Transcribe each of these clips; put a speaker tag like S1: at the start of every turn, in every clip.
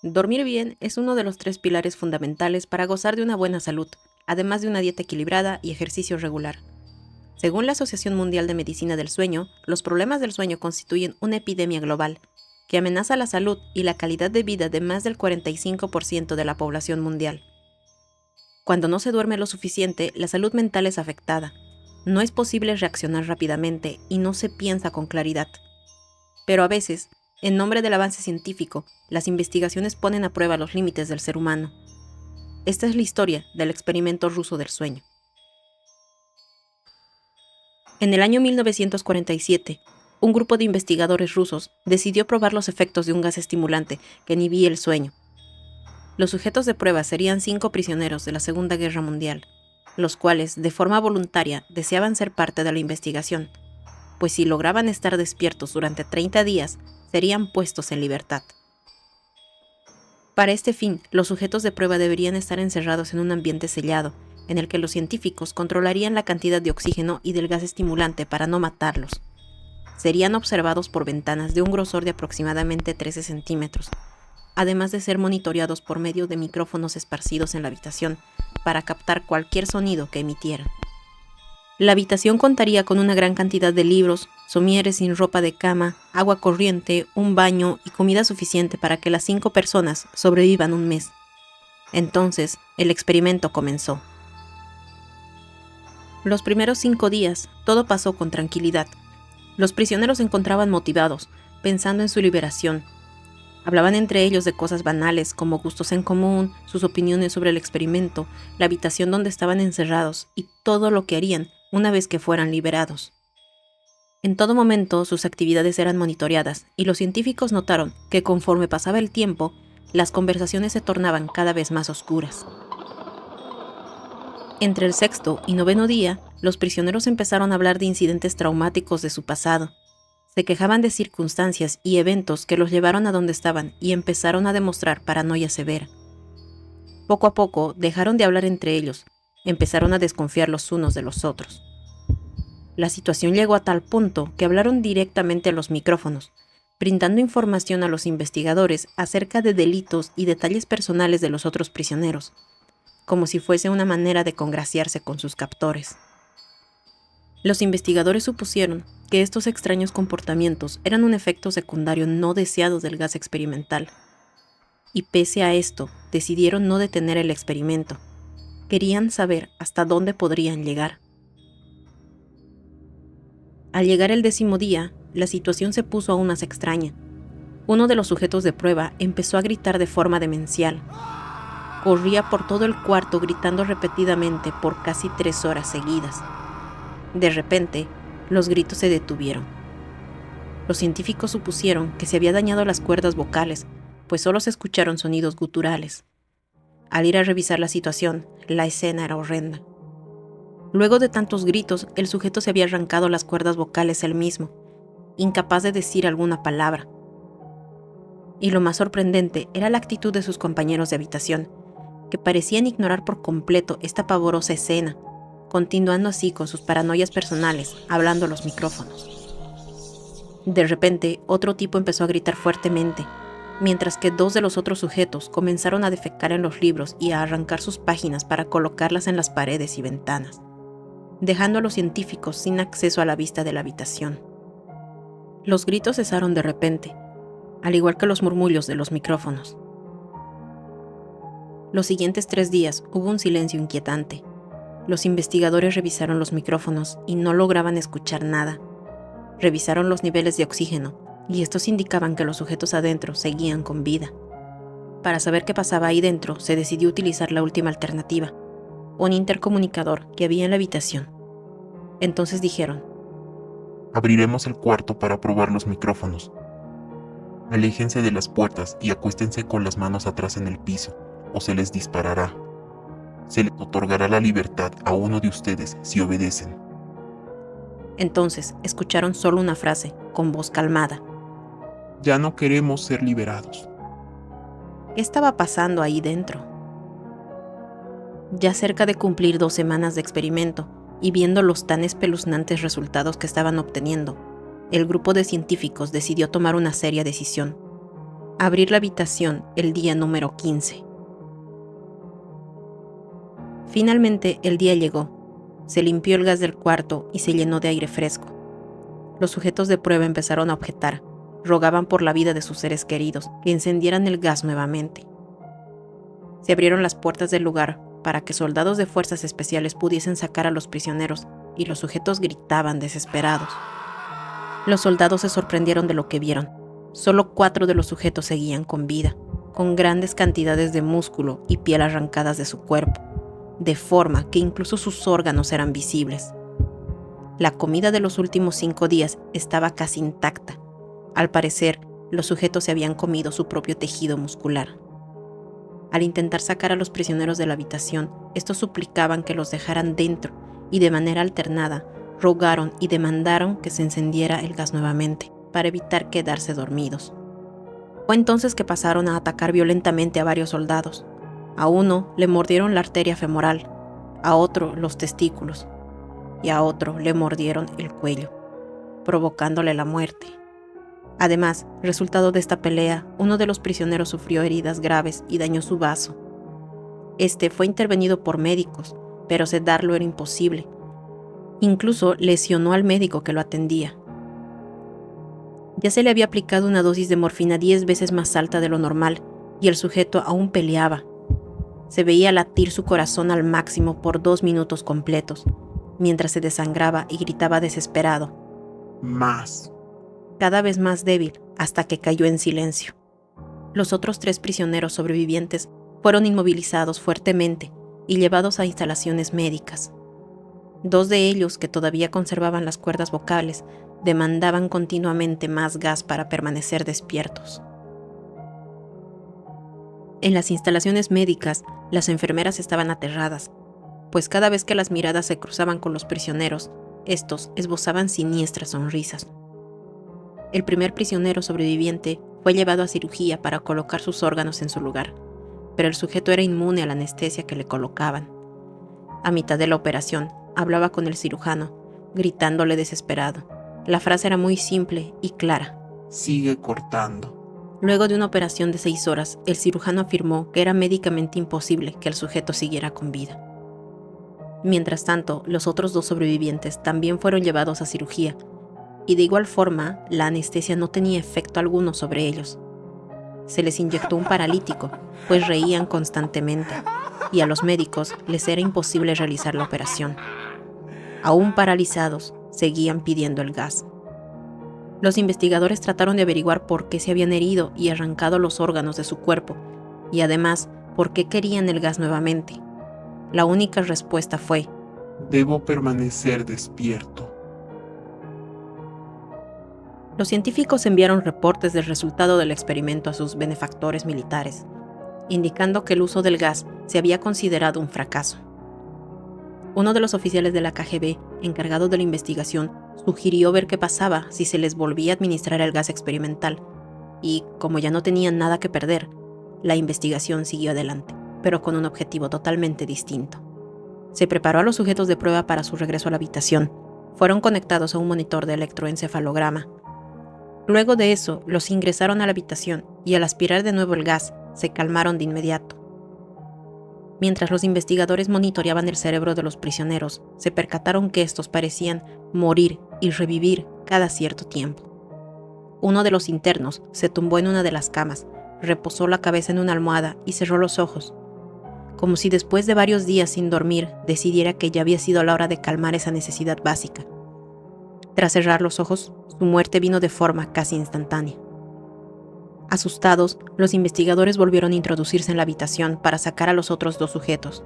S1: Dormir bien es uno de los 3 pilares fundamentales para gozar de una buena salud, además de una dieta equilibrada y ejercicio regular. Según la Asociación Mundial de Medicina del Sueño, los problemas del sueño constituyen una epidemia global que amenaza la salud y la calidad de vida de más del 45% de la población mundial. Cuando no se duerme lo suficiente, la salud mental es afectada. No es posible reaccionar rápidamente y no se piensa con claridad. Pero a veces, en nombre del avance científico, las investigaciones ponen a prueba los límites del ser humano. Esta es la historia del experimento ruso del sueño. En el año 1947, un grupo de investigadores rusos decidió probar los efectos de un gas estimulante que inhibía el sueño. Los sujetos de prueba serían 5 prisioneros de la Segunda Guerra Mundial, los cuales, de forma voluntaria, deseaban ser parte de la investigación, pues si lograban estar despiertos durante 30 días, serían puestos en libertad. Para este fin, los sujetos de prueba deberían estar encerrados en un ambiente sellado, en el que los científicos controlarían la cantidad de oxígeno y del gas estimulante para no matarlos. Serían observados por ventanas de un grosor de aproximadamente 13 centímetros, además de ser monitoreados por medio de micrófonos esparcidos en la habitación para captar cualquier sonido que emitieran. La habitación contaría con una gran cantidad de libros, somieres sin ropa de cama, agua corriente, un baño y comida suficiente para que las 5 personas sobrevivan un mes. Entonces, el experimento comenzó. Los primeros 5 días, todo pasó con tranquilidad. Los prisioneros se encontraban motivados, pensando en su liberación. Hablaban entre ellos de cosas banales como gustos en común, sus opiniones sobre el experimento, la habitación donde estaban encerrados y todo lo que harían una vez que fueran liberados. En todo momento sus actividades eran monitoreadas y los científicos notaron que conforme pasaba el tiempo, las conversaciones se tornaban cada vez más oscuras. Entre el 6º y 9º día, los prisioneros empezaron a hablar de incidentes traumáticos de su pasado. Se quejaban de circunstancias y eventos que los llevaron a donde estaban y empezaron a demostrar paranoia severa. Poco a poco dejaron de hablar entre ellos, empezaron a desconfiar los unos de los otros. La situación llegó a tal punto que hablaron directamente a los micrófonos, brindando información a los investigadores acerca de delitos y detalles personales de los otros prisioneros, como si fuese una manera de congraciarse con sus captores. Los investigadores supusieron que estos extraños comportamientos eran un efecto secundario no deseado del gas experimental. Y pese a esto, decidieron no detener el experimento. Querían saber hasta dónde podrían llegar. Al llegar el 10º día, la situación se puso aún más extraña. Uno de los sujetos de prueba empezó a gritar de forma demencial. Corría por todo el cuarto gritando repetidamente por casi 3 horas seguidas. De repente, los gritos se detuvieron. Los científicos supusieron que se había dañado las cuerdas vocales, pues solo se escucharon sonidos guturales. Al ir a revisar la situación, la escena era horrenda. Luego de tantos gritos, el sujeto se había arrancado las cuerdas vocales él mismo, incapaz de decir alguna palabra. Y lo más sorprendente era la actitud de sus compañeros de habitación, que parecían ignorar por completo esta pavorosa escena, continuando así con sus paranoias personales, hablando a los micrófonos. De repente, otro tipo empezó a gritar fuertemente, mientras que 2 de los otros sujetos comenzaron a defecar en los libros y a arrancar sus páginas para colocarlas en las paredes y ventanas, dejando a los científicos sin acceso a la vista de la habitación. Los gritos cesaron de repente, al igual que los murmullos de los micrófonos. Los siguientes 3 días hubo un silencio inquietante. Los investigadores revisaron los micrófonos y no lograban escuchar nada. Revisaron los niveles de oxígeno y estos indicaban que los sujetos adentro seguían con vida. Para saber qué pasaba ahí dentro, se decidió utilizar la última alternativa, un intercomunicador que había en la habitación. Entonces dijeron:
S2: Abriremos el cuarto para probar los micrófonos. Aléjense de las puertas y acuéstense con las manos atrás en el piso, o se les disparará. Se les otorgará la libertad a uno de ustedes si obedecen.
S1: Entonces escucharon solo una frase, con voz calmada.
S2: Ya no queremos ser liberados.
S1: ¿Qué estaba pasando ahí dentro? Ya cerca de cumplir 2 semanas de experimento y viendo los tan espeluznantes resultados que estaban obteniendo, el grupo de científicos decidió tomar una seria decisión: Abrir la habitación el día número 15. Finalmente el día llegó. Se limpió el gas del cuarto y se llenó de aire fresco. Los sujetos de prueba empezaron a objetar. Rogaban por la vida de sus seres queridos que encendieran el gas nuevamente. Se abrieron las puertas del lugar para que soldados de fuerzas especiales pudiesen sacar a los prisioneros, y los sujetos gritaban desesperados. Los soldados se sorprendieron de lo que vieron. Solo 4 de los sujetos seguían con vida, con grandes cantidades de músculo y piel arrancadas de su cuerpo, de forma que incluso sus órganos eran visibles. La comida de los últimos 5 días estaba casi intacta. Al parecer, los sujetos se habían comido su propio tejido muscular. Al intentar sacar a los prisioneros de la habitación, estos suplicaban que los dejaran dentro y de manera alternada rogaron y demandaron que se encendiera el gas nuevamente para evitar quedarse dormidos. Fue entonces que pasaron a atacar violentamente a varios soldados. A uno le mordieron la arteria femoral, a otro los testículos y a otro le mordieron el cuello, provocándole la muerte. Además, resultado de esta pelea, uno de los prisioneros sufrió heridas graves y dañó su vaso. Este fue intervenido por médicos, pero sedarlo era imposible. Incluso lesionó al médico que lo atendía. Ya se le había aplicado una dosis de morfina 10 veces más alta de lo normal, y el sujeto aún peleaba. Se veía latir su corazón al máximo por 2 minutos completos, mientras se desangraba y gritaba desesperado.
S2: Más.
S1: Cada vez más débil, hasta que cayó en silencio. Los otros 3 prisioneros sobrevivientes fueron inmovilizados fuertemente y llevados a instalaciones médicas. 2 de ellos, que todavía conservaban las cuerdas vocales, demandaban continuamente más gas para permanecer despiertos. En las instalaciones médicas, las enfermeras estaban aterradas, pues cada vez que las miradas se cruzaban con los prisioneros, estos esbozaban siniestras sonrisas. El primer prisionero sobreviviente fue llevado a cirugía para colocar sus órganos en su lugar, pero el sujeto era inmune a la anestesia que le colocaban. A mitad de la operación, hablaba con el cirujano, gritándole desesperado. La frase era muy simple y clara.
S2: Sigue cortando.
S1: Luego de una operación de 6 horas, el cirujano afirmó que era médicamente imposible que el sujeto siguiera con vida. Mientras tanto, los otros 2 sobrevivientes también fueron llevados a cirugía, y de igual forma, la anestesia no tenía efecto alguno sobre ellos. Se les inyectó un paralítico, pues reían constantemente, y a los médicos les era imposible realizar la operación. Aún paralizados, seguían pidiendo el gas. Los investigadores trataron de averiguar por qué se habían herido y arrancado los órganos de su cuerpo, y además, por qué querían el gas nuevamente. La única respuesta fue:
S2: debo permanecer despierto.
S1: Los científicos enviaron reportes del resultado del experimento a sus benefactores militares, indicando que el uso del gas se había considerado un fracaso. Uno de los oficiales de la KGB, encargado de la investigación, sugirió ver qué pasaba si se les volvía a administrar el gas experimental, y, como ya no tenían nada que perder, la investigación siguió adelante, pero con un objetivo totalmente distinto. Se preparó a los sujetos de prueba para su regreso a la habitación. Fueron conectados a un monitor de electroencefalograma. Luego de eso, los ingresaron a la habitación y al aspirar de nuevo el gas, se calmaron de inmediato. Mientras los investigadores monitoreaban el cerebro de los prisioneros, se percataron que estos parecían morir y revivir cada cierto tiempo. Uno de los internos se tumbó en una de las camas, reposó la cabeza en una almohada y cerró los ojos, como si después de varios días sin dormir decidiera que ya había sido la hora de calmar esa necesidad básica. Tras cerrar los ojos, su muerte vino de forma casi instantánea. Asustados, los investigadores volvieron a introducirse en la habitación para sacar a los otros 2 sujetos,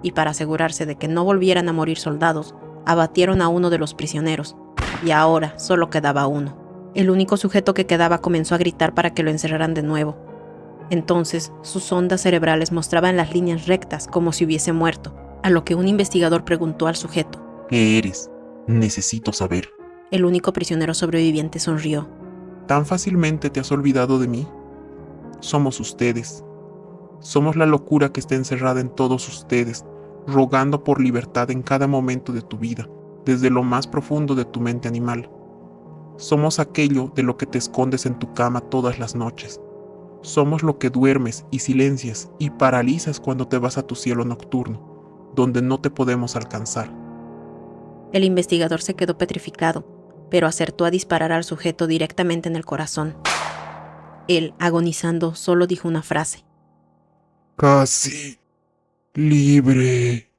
S1: y para asegurarse de que no volvieran a morir soldados, abatieron a uno de los prisioneros, y ahora solo quedaba uno. El único sujeto que quedaba comenzó a gritar para que lo encerraran de nuevo. Entonces, sus ondas cerebrales mostraban las líneas rectas como si hubiese muerto, a lo que un investigador preguntó al sujeto:
S2: ¿Qué eres? Necesito saber.
S1: El único prisionero sobreviviente sonrió.
S2: ¿Tan fácilmente te has olvidado de mí? Somos ustedes. Somos la locura que está encerrada en todos ustedes, rogando por libertad en cada momento de tu vida, desde lo más profundo de tu mente animal. Somos aquello de lo que te escondes en tu cama todas las noches. Somos lo que duermes y silencias y paralizas cuando te vas a tu cielo nocturno, donde no te podemos alcanzar.
S1: El investigador se quedó petrificado, pero acertó a disparar al sujeto directamente en el corazón. Él, agonizando, solo dijo una frase.
S2: Casi libre.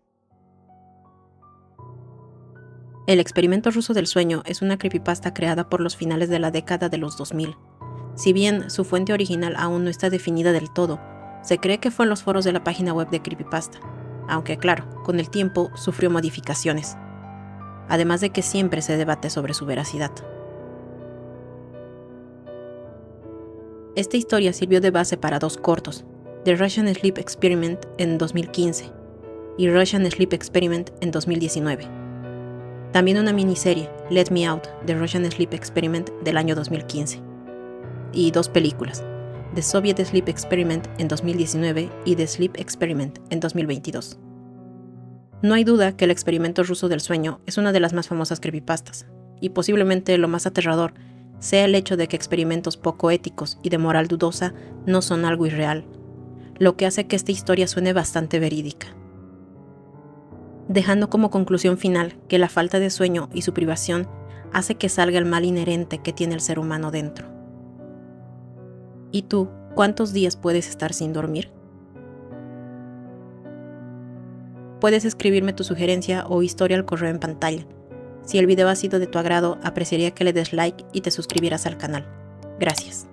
S1: El experimento ruso del sueño es una creepypasta creada por los finales de la década de los 2000. Si bien su fuente original aún no está definida del todo, se cree que fue en los foros de la página web de Creepypasta, aunque claro, con el tiempo sufrió modificaciones, además de que siempre se debate sobre su veracidad. Esta historia sirvió de base para 2 cortos, The Russian Sleep Experiment en 2015 y Russian Sleep Experiment en 2019. También una miniserie, Let Me Out, The Russian Sleep Experiment del año 2015. Y 2 películas, The Soviet Sleep Experiment en 2019 y The Sleep Experiment en 2022. No hay duda que el experimento ruso del sueño es una de las más famosas creepypastas, y posiblemente lo más aterrador sea el hecho de que experimentos poco éticos y de moral dudosa no son algo irreal, lo que hace que esta historia suene bastante verídica. Dejando como conclusión final que la falta de sueño y su privación hace que salga el mal inherente que tiene el ser humano dentro. ¿Y tú, cuántos días puedes estar sin dormir? Puedes escribirme tu sugerencia o historia al correo en pantalla. Si el video ha sido de tu agrado, apreciaría que le des like y te suscribieras al canal. Gracias.